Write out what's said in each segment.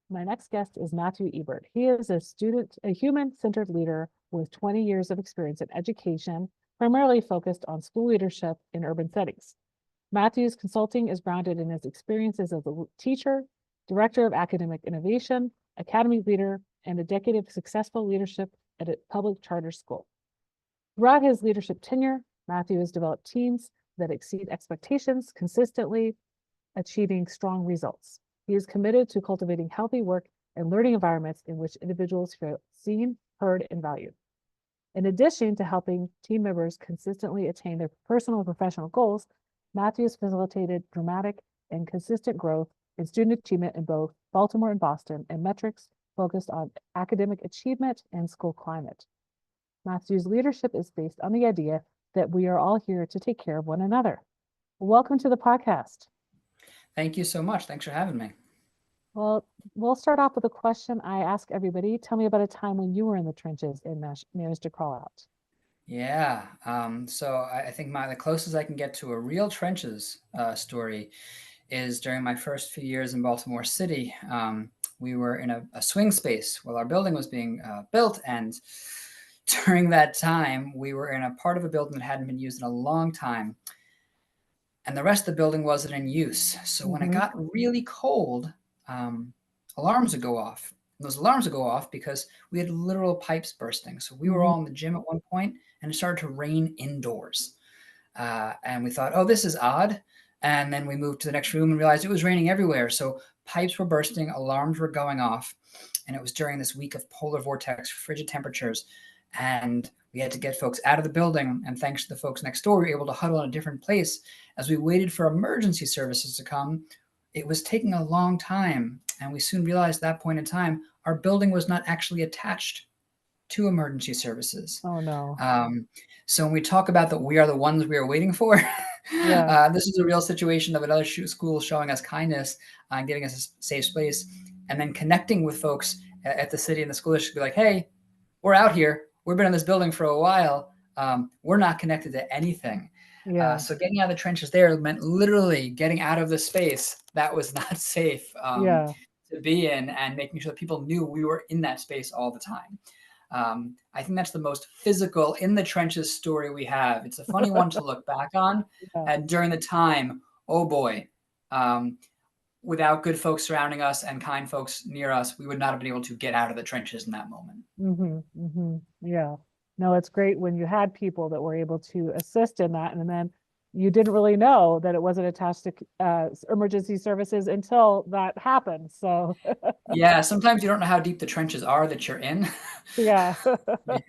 My next guest is Matthew Ebert. He is a human-centered leader with 20 years of experience in education, primarily focused on school leadership in urban settings. Matthew's consulting is grounded in his experiences as a teacher, director of academic innovation, academy leader, and a decade of successful leadership at a public charter school. Throughout his leadership tenure, Matthew has developed teams that exceed expectations, consistently achieving strong results. He is committed to cultivating healthy work and learning environments in which individuals feel seen, heard, and valued. In addition to helping team members consistently attain their personal and professional goals, Matthew has facilitated dramatic and consistent growth in student achievement in both Baltimore and Boston and metrics focused on academic achievement and school climate. Matthew's leadership is based on the idea that we are all here to take care of one another. Welcome to the podcast. Thank you so much. Thanks for having me. Well, we'll start off with a question I ask everybody. Tell me about a time when you were in the trenches and managed to crawl out. Yeah. So I think the closest I can get to a real trenches story is during my first few years in Baltimore City. We were in a swing space while our building was being built, and during that time, we were in a part of a building that hadn't been used in a long time, and the rest of the building wasn't in use. So when it Mm-hmm. got really cold, um, alarms would go off. And those alarms would go off because we had literal pipes bursting. So we were Mm-hmm. all in the gym at one point, and it started to rain indoors. And we thought, oh, this is odd. And then we moved to the next room and realized it was raining everywhere. So pipes were bursting, alarms were going off. And it was during this week of polar vortex, frigid temperatures. And we had to get folks out of the building. And thanks to the folks next door, we were able to huddle in a different place. As we waited for emergency services to come, it was taking a long time. And we soon realized at that point in time, our building was not actually attached to emergency services. Oh no. Um, so when we talk about that, we are the ones we are waiting for. Yeah. This is a real situation of another school showing us kindness and giving us a safe space, and then connecting with folks at the city and the school district. Be like, hey, we're out here. We've been in this building for a while. We're not connected to anything. Yeah. So getting out of the trenches there meant literally getting out of the space that was not safe Yeah. to be in, and making sure that people knew we were in that space all the time. I think that's the most physical in the trenches story we have. It's a funny one to look back on. Yeah. And during the time, oh boy, um, without good folks surrounding us and kind folks near us, we would not have been able to get out of the trenches in that moment. Mm-hmm. Mm-hmm. Yeah. No, it's great when you had people that were able to assist in that, and then you didn't really know that it wasn't attached to emergency services until that happened. So, Yeah, sometimes you don't know how deep the trenches are that you're in. yeah. Yeah.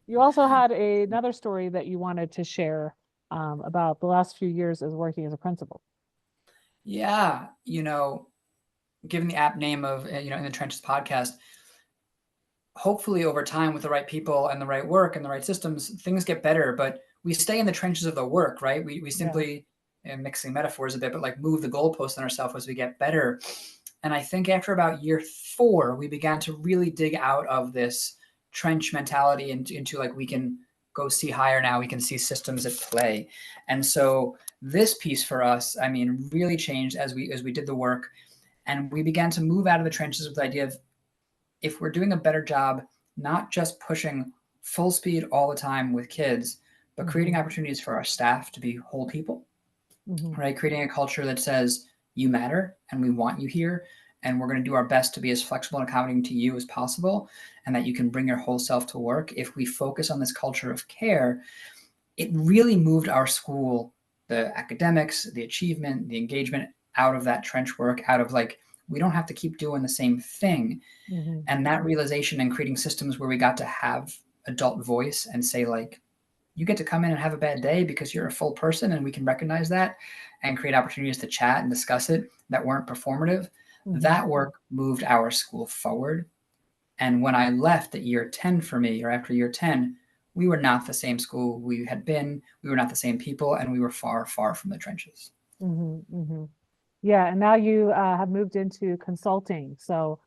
You also had another story that you wanted to share about the last few years as working as a principal. Yeah, given the app name of In the Trenches podcast, hopefully over time with the right people and the right work and the right systems, things get better. But we stay in the trenches of the work, right? We Yeah. simply, mixing metaphors a bit, but like move the goalposts on ourselves as we get better. And I think after about year 4, we began to really dig out of this trench mentality into like, we can go see higher now. We can see systems at play. And so this piece for us, I mean, really changed as we did the work, and we began to move out of the trenches with the idea of, if we're doing a better job, not just pushing full speed all the time with kids, but Mm-hmm. creating opportunities for our staff to be whole people, Mm-hmm. right? Creating a culture that says, you matter and we want you here. And we're going to do our best to be as flexible and accommodating to you as possible, and that you can bring your whole self to work. If we focus on this culture of care, it really moved our school, the academics, the achievement, the engagement, out of that trench work, out of like, we don't have to keep doing the same thing. Mm-hmm. And that realization and creating systems where we got to have adult voice and say, like, you get to come in and have a bad day because you're a full person, and we can recognize that and create opportunities to chat and discuss it that weren't performative. Mm-hmm. That work moved our school forward. And when I left at year 10 for me, or after year 10, we were not the same school we had been. We were not the same people, and we were far, far from the trenches. Mm-hmm. Mm-hmm. Yeah, and now you have moved into consulting. So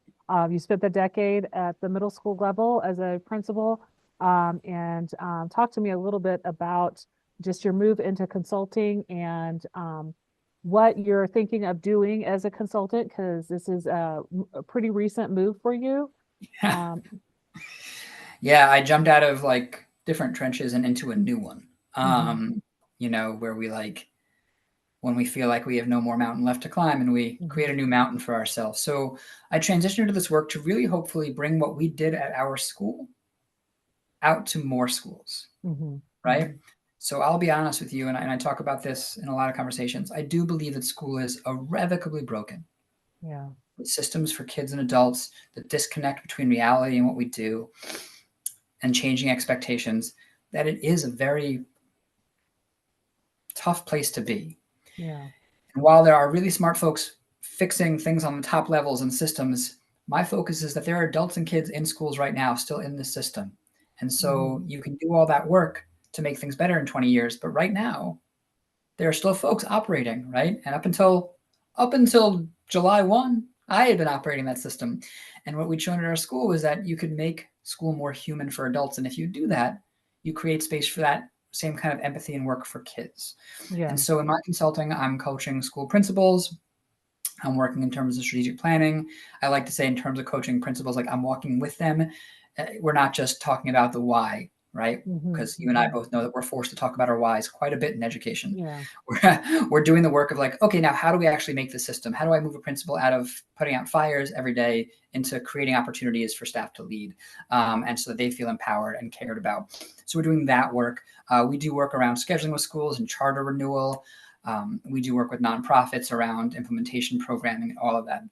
you spent the decade at the middle school level as a principal, and talk to me a little bit about just your move into consulting and what you're thinking of doing as a consultant, because this is a pretty recent move for you. Um, Yeah, I jumped out of like different trenches and into a new one. mhm, Where we like when we feel like we have no more mountain left to climb and we create a mhm, new mountain for ourselves. So I transitioned into this work to really hopefully bring what we did at our school out to more schools, mhm, right? mhm. So I'll be honest with you, and I talk about this in a lot of conversations. I do believe that school is irrevocably broken. Yeah, With systems for kids and adults, the disconnect between reality and what we do, and changing expectations, that it is a very tough place to be. yeah, And while there are really smart folks fixing things on the top levels and systems, my focus is that there are adults and kids in schools right now still in the system. And mhm, so you can do all that work to make things better in 20 years, but right now there are still folks operating, right? And up until July 1, I had been operating that system. And what we'd shown at our school was that you could make school more human for adults. And if you do that, you create space for that same kind of empathy and work for kids. yeah, And so in my consulting, I'm coaching school principals. I'm working in terms of strategic planning. I like to say in terms of coaching principals, like I'm walking with them. We're not just talking about the why, right? mhm, Because you and I mhm. both know that we're forced to talk about our whys quite a bit in education. Yeah, We're doing the work of like, okay, now how do we actually make the system? How do I move a principal out of putting out fires every day into creating opportunities for staff to lead, and so that they feel empowered and cared about? So we're doing that work. We do work around scheduling with schools and charter renewal. We do work with nonprofits around implementation programming, all of that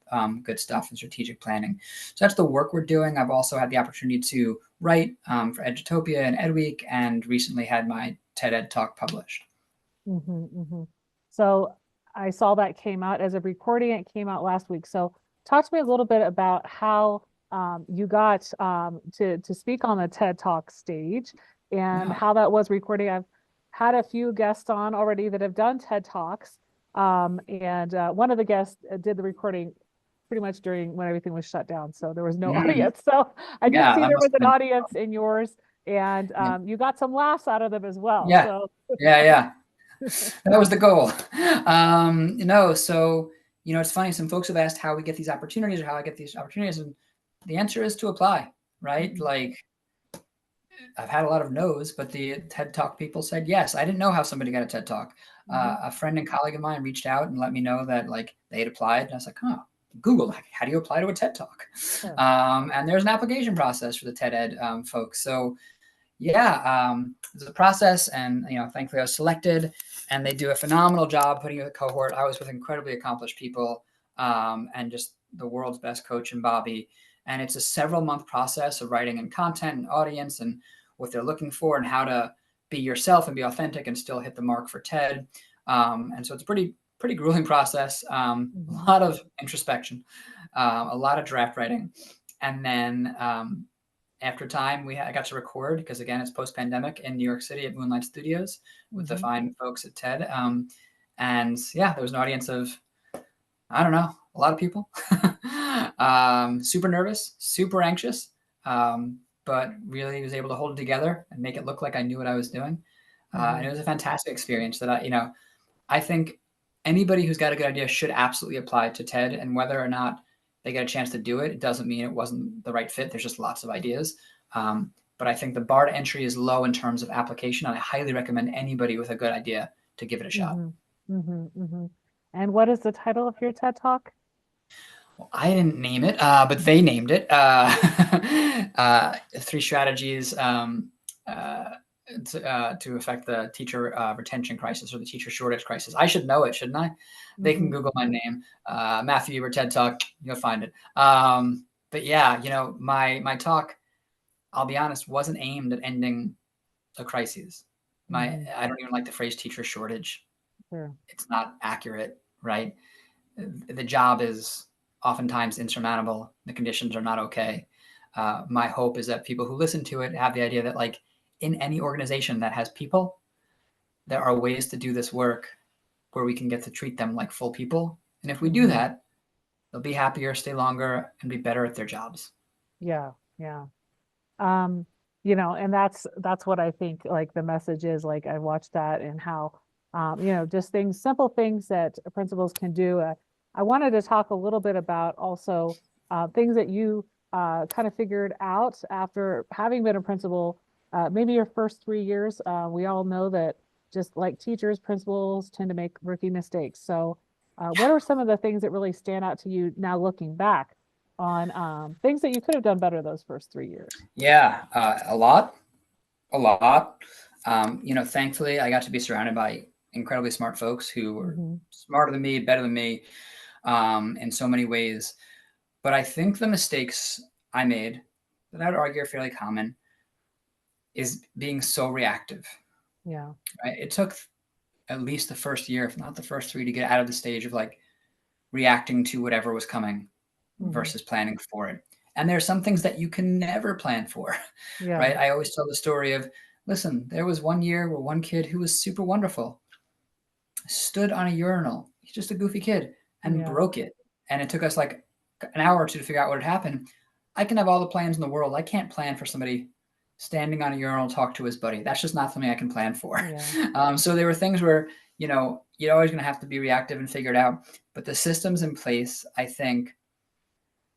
good stuff and strategic planning. So that's the work we're doing. I've also had the opportunity to write for Edutopia and Edweek, and recently had my TED Ed talk published. mhm, mhm. So I saw that came out as a recording. It came out last week. So talk to me a little bit about how you got to speak on the TED Talk stage and Yeah, how that was recording. I've had a few guests on already that have done TED Talks, and one of the guests did the recording pretty much during when everything was shut down, so there was no mm, audience. So I did yeah, see that there must was have an been audience fun. in yours, and Yeah, you got some laughs out of them as well. yeah, So. yeah, yeah. That was the goal. So it's funny. Some folks have asked how we get these opportunities or how I get these opportunities, and the answer is to apply. Right? Mhm, Like I've had a lot of no's, but the TED Talk people said yes. I didn't know how somebody got a TED Talk. mhm, A friend and colleague of mine reached out and let me know that like they had applied, and I was like, oh, Google, like, how do you apply to a TED Talk? sure. And there's an application process for the TED Ed folks. So yeah, there's a process, and thankfully I was selected, and they do a phenomenal job putting you in a cohort. I was with incredibly accomplished people, and just the world's best coach in Bobby. And it's a several month process of writing and content and audience and what they're looking for and how to be yourself and be authentic and still hit the mark for TED. And so it's a pretty grueling process. A Mhm, lot of introspection, a lot of draft writing, and then after time, I got to record because again, it's post pandemic in New York City at Moonlight Studios with the mhm, fine folks at TED. And yeah, there was an audience of I don't know, a lot of people. Super nervous, super anxious, but really was able to hold it together and make it look like I knew what I was doing. And it mhm, was a fantastic experience that I think anybody who's got a good idea should absolutely apply to TED. And whether or not they get a chance to do it, it doesn't mean it wasn't the right fit. There's just lots of ideas. But I think the bar to entry is low in terms of application. And I highly recommend anybody with a good idea to give it a shot. mhm, mhm, mhm. And what is the title of your TED Talk? Well, I didn't name it, but they named it. Three strategies to affect the teacher retention crisis or the teacher shortage crisis. I should know it, shouldn't I? They can Mhm, Google my name, Matthew Ebert TED Talk. You'll find it. But yeah, my talk, I'll be honest, wasn't aimed at ending a crisis. mhm, I don't even like the phrase teacher shortage. sure. It's not accurate, right? The job is oftentimes insurmountable. The conditions are not okay. My hope is that people who listen to it have the idea that, like, in any organization that has people, there are ways to do this work where we can get to treat them like full people. And if we do Mhm, that, they'll be happier, stay longer, and be better at their jobs. yeah, yeah. Um, and that's what I think like the message is. Like I watched that and how Just simple things that principals can do. I wanted to talk a little bit about also things that you kind of figured out after having been a principal, maybe your first 3 years. We all know that just like teachers, principals tend to make rookie mistakes. So, what are some of the things that really stand out to you now looking back on things that you could have done better those first 3 years? Yeah, a lot, a lot. Thankfully, I got to be surrounded by incredibly smart folks who were Hmm. smarter than me, better than me, in so many ways. But I think the mistakes I made, that I would argue are fairly common, is being so reactive. Yeah. Right? It took at least the first year, if not the first three, to get out of the stage of like reacting to whatever was coming Hmm. versus planning for it. And there are some things that you can never plan for, Yeah. right? I always tell the story of, listen, there was one year where one kid who was super wonderful stood on a urinal. He's just a goofy kid and Yeah. broke it. And it took us like an hour or two to figure out what had happened. I can have all the plans in the world. I can't plan for somebody standing on a urinal talk to his buddy. That's just not something I can plan for. Yeah. So there were things where, you're always going to have to be reactive and figure it out. But the systems in place, I think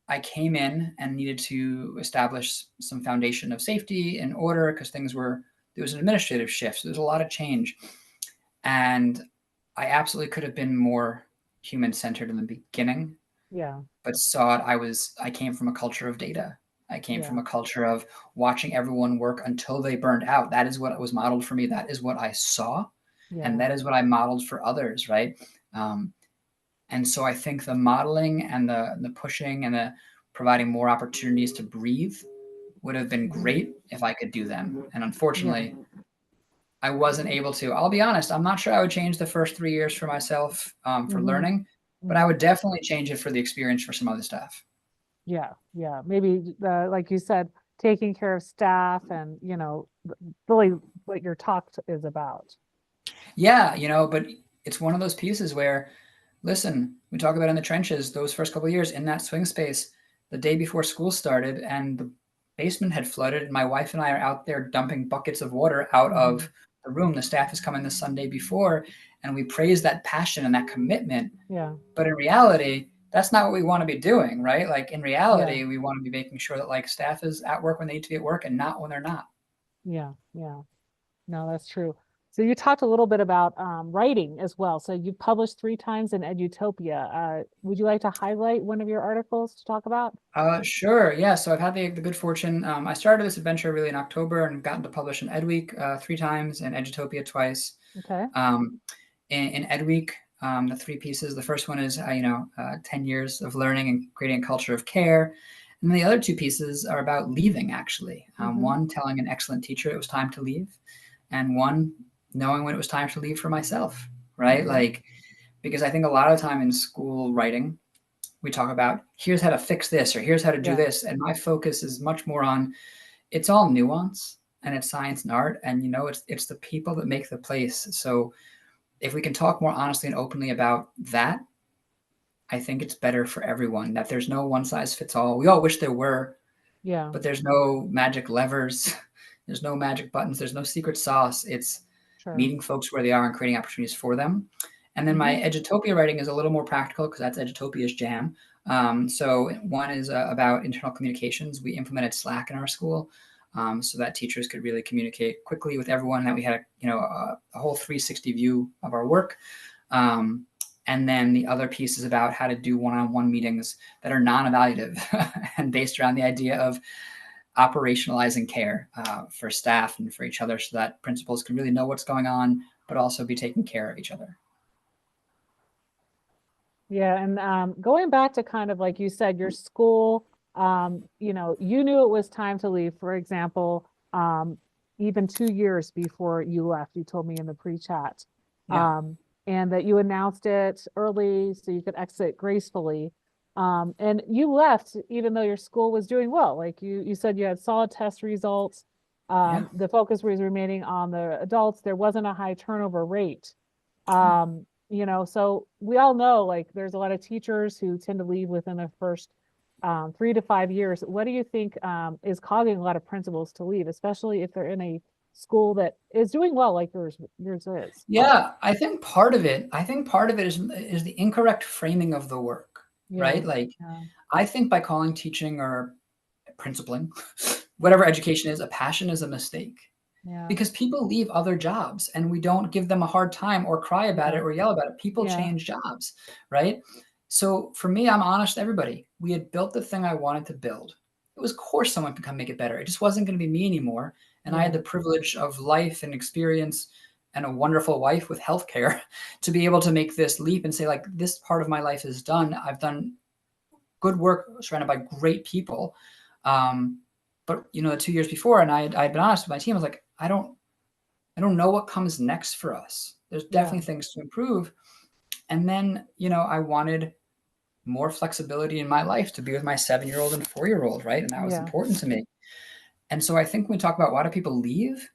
I came in and needed to establish some foundation of safety and order because there was an administrative shift. So there's a lot of change. And I absolutely could have been more human centered in the beginning, Yeah. but saw it. I came from a culture of data. I came from Yeah. a culture of watching everyone work until they burned out. That is what was modeled for me. That is what I saw. And Yeah. that is what I modeled for others. Right. Um, and so I think the modeling and the pushing and the providing more opportunities to breathe would have been Hmm. great if I could do them. And Yeah. unfortunately, I wasn't able to. I'll be honest, I'm not sure I would change the first 3 years for myself for Hmm. learning, but I Hmm. would definitely change it for the experience for some other stuff. Yeah. Yeah. Maybe like you said, taking care of staff and, really what your talk is about. Yeah, but it's one of those pieces where, listen, we talk about in the trenches, those first couple of years in that swing space, the day before school started and the basement had flooded, and my wife and I are out there dumping buckets of water out Hmm. of the room. The staff is coming the Sunday before, and we praise that passion and that commitment. Yeah. But in reality, that's not what we want to be doing, right? Like in Yeah. reality, we want to be making sure that like staff is at work when they need to be at work and not when they're not. Yeah. Yeah. No, that's true. So you talked a little bit about writing as well. So you published 3 times in Edutopia. Would you like to highlight one of your articles to talk about? Sure. Yeah. So I've had the good fortune. I started this adventure really in October and gotten to publish in Edweek 3 times and Edutopia twice. Okay. Um, in Edweek, the 3 pieces. The first one is 10 years of learning and creating a culture of care. And then the other 2 pieces are about leaving, actually. Hmm. One, telling an excellent teacher it was time to leave, and one, knowing when it was time to leave for myself, right? Okay. Like, because I think a lot of time in school writing, we talk about here's how to fix this or here's how to do Yeah. this. And my focus is much more on it's all nuance and it's science and art. And, it's the people that make the place. So if we can talk more honestly and openly about that, I think it's better for everyone that there's no one size fits all. We all wish there were, Yeah. but there's no magic levers. There's no magic buttons. There's no secret sauce. It's Sure. meeting folks where they are and creating opportunities for them. And then my Hmm. Edutopia writing is a little more practical because that's Edutopia's jam. So one is about internal communications. We implemented Slack in our school so that teachers could really communicate quickly with everyone. That we had a whole 360 view of our work. Um, and then the other piece is about how to do one-on-one meetings that are non-evaluative and based around the idea of operationalizing care for staff and for each other so that principals can really know what's going on, but also be taking care of each other. Yeah, and going back to kind of like you said, your school, you knew it was time to leave. For example, even 2 years before you left, you told me in the pre-chat, Yeah. um, and that you announced it early so you could exit gracefully. And you left even though your school was doing well. Like you said, you had solid test results. Yeah. The focus was remaining on the adults. There wasn't a high turnover rate. So we all know like there's a lot of teachers who tend to leave within the first 3 to 5 years. What do you think is causing a lot of principals to leave, especially if they're in a school that is doing well like yours is. Yeah, I think part of it is the incorrect framing of the work, Yeah. right? Like Yeah. I think by calling teaching or principling, whatever education is, a passion is a mistake. Yeah. Because people leave other jobs and we don't give them a hard time or cry about it Yeah. or yell about it. People Yeah. change jobs, right? So for me, I'm honest to everybody. We had built the thing I wanted to build. It was, of course, someone could come make it better. It just wasn't going to be me anymore. And I had Yeah. the privilege of life and experience and a wonderful wife with healthcare to be able to make this leap and say, like, this part of my life is done. I've done good work surrounded by great people. Um, but the 2 years before, and I had been honest with my team, I was like, I don't know what comes next for us. There's Yeah. definitely things to improve. And then, I wanted more flexibility in my life to be with my 7-year-old and 4-year-old, right? And that was Yeah. important to me. And so I think when we talk about why do people leave,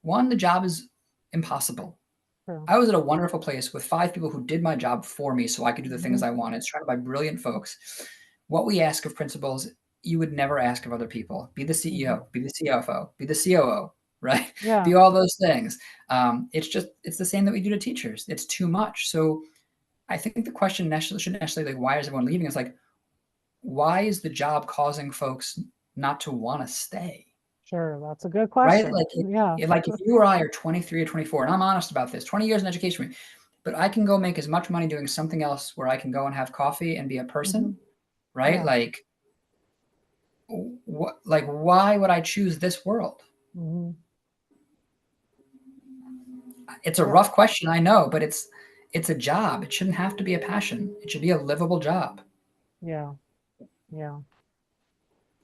one, the job is impossible. True. I was at a wonderful place with 5 people who did my job for me so I could do the things Hmm. I wanted, surrounded by brilliant folks. What we ask of principals, you would never ask of other people. Be the Hmm. CEO, be the CFO, be the COO, right? Yeah. Be all those things. It's the same that we do to teachers. It's too much. So I think the question shouldn't necessarily like, why is everyone leaving? It's like, why is the job causing folks not to want to stay? Sure. That's a good Right? question. Like, Yeah. if you or I are 23 or 24, and I'm honest about this, 20 years in education, but I can go make as much money doing something else where I can go and have coffee and be a Hmm. person, right? Yeah. Like why would I choose this world? Hmm. It's a Yep. rough question, I know, but it's a job. It shouldn't have to be a passion. It should be a livable job. Yeah. Yeah.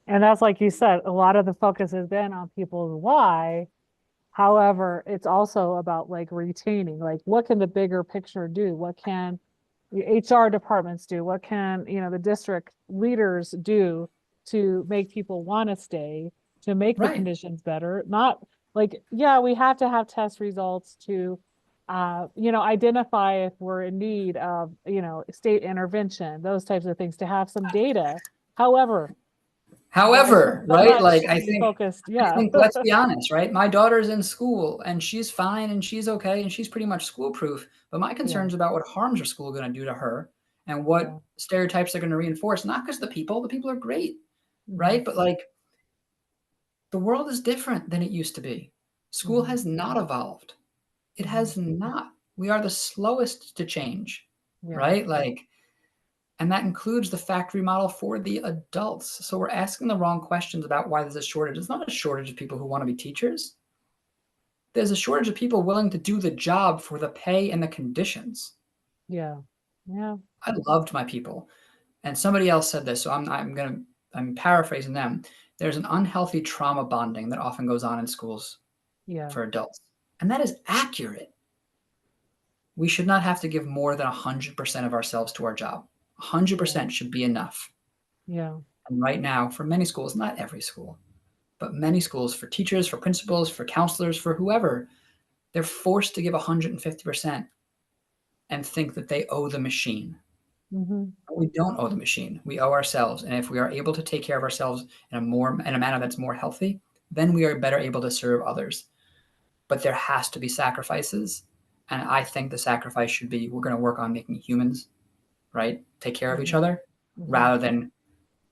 And that's like you said, a lot of the focus has been on people's why. However, it's also about like retaining, like what can the bigger picture do? What can the HR departments do? What can, the district leaders do to make people want to stay, to make the Right. conditions better? Not like, yeah, we have to have test results to, identify if we're in need of, state intervention, those types of things, to have some data. However, why However, so right? much Like to be focused? I Yeah. think let's be honest, right? My daughter's in school and she's fine and she's okay and she's pretty much school proof. But my Yeah. concerns about what harms are school going to do to her and what Yeah. stereotypes they're going to reinforce, not because the people are great, Hmm. right? But like the world is different than it used to be. School Hmm. has not evolved. It Hmm. has not. We are the slowest to change, Yeah. right? Like, and that includes the factory model for the adults. So we're asking the wrong questions about why there's a shortage. It's not a shortage of people who want to be teachers. There's a shortage of people willing to do the job for the pay and the conditions. Yeah. Yeah. I loved my people. And somebody else said this, so I'm paraphrasing them. There's an unhealthy trauma bonding that often goes on in schools Yeah. for adults. And that is accurate. We should not have to give more than 100% of ourselves to our job. Yeah. 100% should be enough. Yeah. And right now, for many schools, not every school, but many schools, for teachers, for principals, for counselors, for whoever, they're forced to give 150% and think that they owe the machine. Hmm. We don't owe the machine. We owe ourselves. And if we are able to take care of ourselves in a manner that's more healthy, then we are better able to serve others. But there has to be sacrifices. And I think the sacrifice should be we're going to work on making humans, right, take care of each Hmm. other Hmm. rather than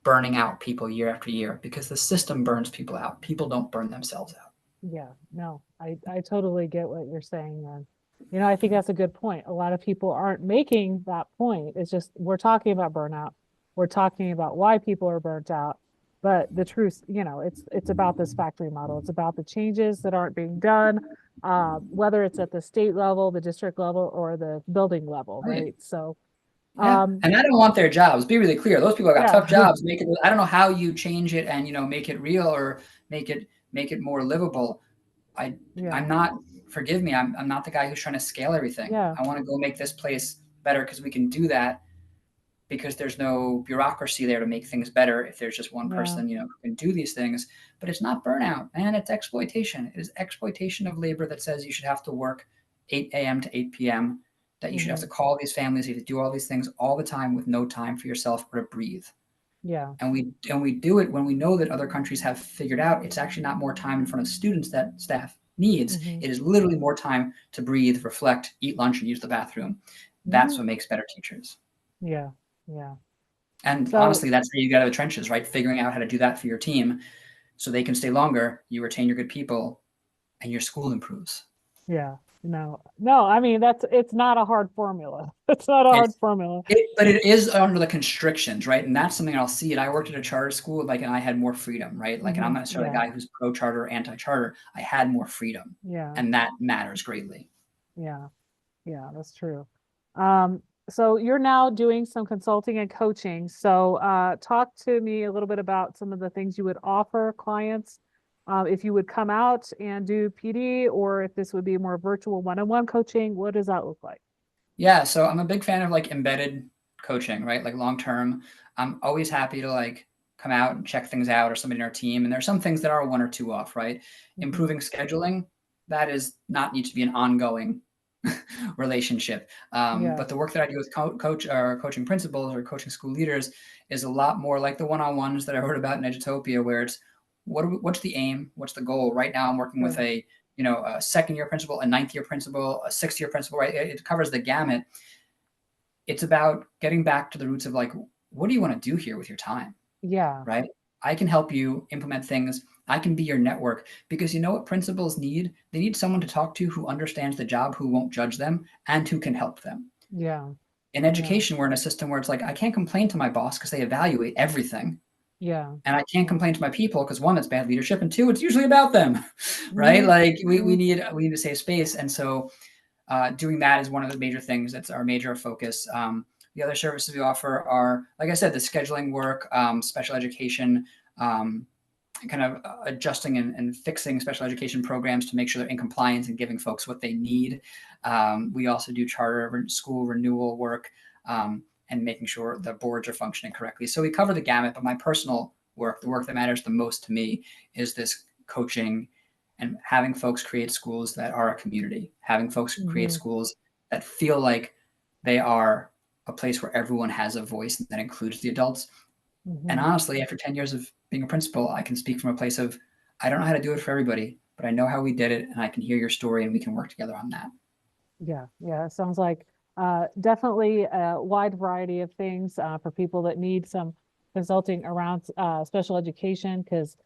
burning out people year after year because the system burns people out. People don't burn themselves out. Yeah. No, I totally get what you're saying then. I think that's a good point. A lot of people aren't making that point. It's just we're talking about burnout. We're talking about why people are burnt out. But the truth, it's about this factory model. It's about the changes that aren't being done, whether it's at the state level, the district level, or the building level, Right. right? So, Yeah. um, And I don't want their jobs. Be really clear. Those people have got yeah, tough jobs. I don't know how you change it and make it real or make it more livable. I yeah, I'm not forgive me, I'm not the guy who's trying to scale everything. yeah, I want to go make this place better because we can do that because there's no bureaucracy there to make things better if there's just one yeah. person, who can do these things. But it's not burnout, man. It's exploitation. It is exploitation of labor that says you should have to work 8 a.m. to 8 p.m., that you should have Hmm. to call these families, you have to do all these things all the time with no time for yourself or to breathe. Yeah. And we do it when we know that other countries have figured out it's actually not more time in front of students that staff. needs. Mm-hmm. It is literally more time to breathe, reflect, eat lunch, and use the bathroom. That's what makes better teachers. Yeah. Yeah. And So honestly, that's how you get out of the trenches, right? Figuring out how to do that for your team so they can stay longer, you retain your good people, and your school improves. yeah, no, I mean it's not a hard formula. It's not a hard It's formula. but it is under the constrictions, right? And that's something I'll see it. I worked at a charter school, like, and I had more freedom, right? Like, and I'm not necessarily a Yeah, guy who's pro charter or anti charter. I had more freedom, yeah, and that matters greatly. yeah, yeah, that's true. Um, so you're now doing some consulting and coaching. So talk to me a little bit about some of the things you would offer clients. If you would come out and do PD, or if this would be more virtual one-on-one coaching, what does that look like? Yeah, so I'm a big fan of like embedded coaching, right? Like long term. I'm always happy to like come out and check things out or somebody in our team. And there's some things that are one or two off, right? Hmm. Improving scheduling, that is not need to be an ongoing relationship. Yeah, But the work that I do with coach or coaching principals or coaching school leaders is a lot more like the one-on-ones that I wrote about in Edutopia, where it's what's the aim, what's the goal. Right now, I'm working with sure. a second year principal, a ninth year principal, a sixth year principal. Right, it covers the gamut. It's about getting back to the roots of like, what do you want to do here with your time, Yeah, right? I can help you implement things. I can be your network because you know what principals need? They need someone to talk to who understands the job, who won't judge them, and who can help them. yeah, In yeah, education, we're in a system where it's like, I can't complain to my boss because they evaluate everything. yeah, And I can't yeah. complain to my people because one, it's bad leadership, and two, it's usually about them, right? Hmm. Like we Hmm. need to save space. And so doing that is one of the major things. That's our major focus. The other services we offer are, like I said, the scheduling work, special education, um, kind of adjusting and fixing special education programs to make sure they're in compliance and giving folks what they need. We also do charter school renewal work and making sure the boards are functioning correctly. So we cover the gamut, but my personal work, the work that matters the most to me, is this coaching and having folks create schools that are a community, having folks create Hmm. schools that feel like they are a place where everyone has a voice that includes the adults. And Hmm. honestly, after 10 years of being a principal, I can speak from a place of, I don't know how to do it for everybody, but I know how we did it, and I can hear your story, and we can work together on that. Yeah, yeah. It sounds like definitely a wide variety of things for people that need some consulting around special education, because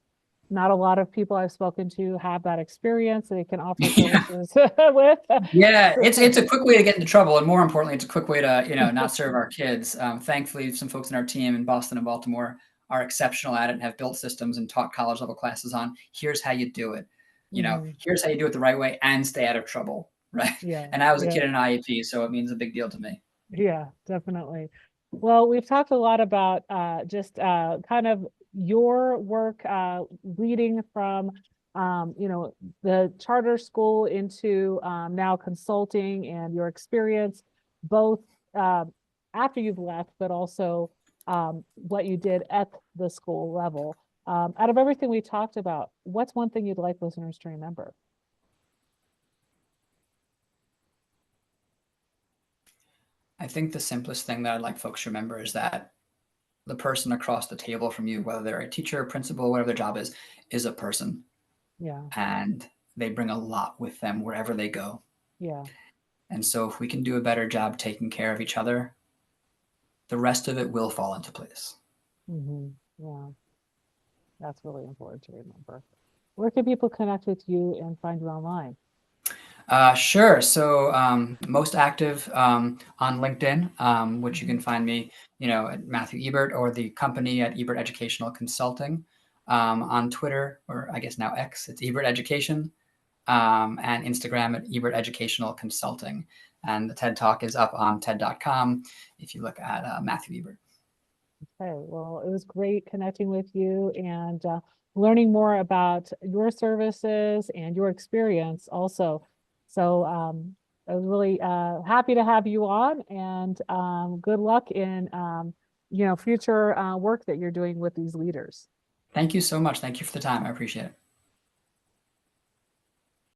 not a lot of people I've spoken to have that experience they can offer Yeah, services with. yeah, it's a quick way to get into trouble, and more importantly, it's a quick way to not serve our kids. Thankfully, some folks in our team in Boston and Baltimore are exceptional at it and have built systems and taught college level classes on here's how you do it. Hmm. Here's how you do it the right way and stay out of trouble, right? Yeah, And I was a yeah. kid in an IEP, so it means a big deal to me. Yeah, definitely. Well, we've talked a lot about just kind of your work leading from the charter school into now consulting, and your experience both uh, after you've left, but also what you did at the school level. Out of everything we talked about, what's one thing you'd like listeners to remember? I think the simplest thing that I'd like folks to remember is that the person across the table from you, whether they're a teacher, principal, whatever their job is a person. Yeah, And they bring a lot with them wherever they go. yeah. And so if we can do a better job taking care of each other, the rest of it will fall into place. Hmm. Yeah. That's really important to remember. Where can people connect with you and find you online? Sure. So most active on LinkedIn, which you Hmm. can find me, at Matthew Ebert or the company at Ebert Educational Consulting. On Twitter, or I guess now X, it's Ebert Education, and Instagram at Ebert Educational Consulting. And the TED Talk is up on TED.com if you look at Matthew Ebert. Okay, well, it was great connecting with you and learning more about your services and your experience also. So I was really happy to have you on, and good luck in future work that you're doing with these leaders. Thank you so much. Thank you for the time. I appreciate it.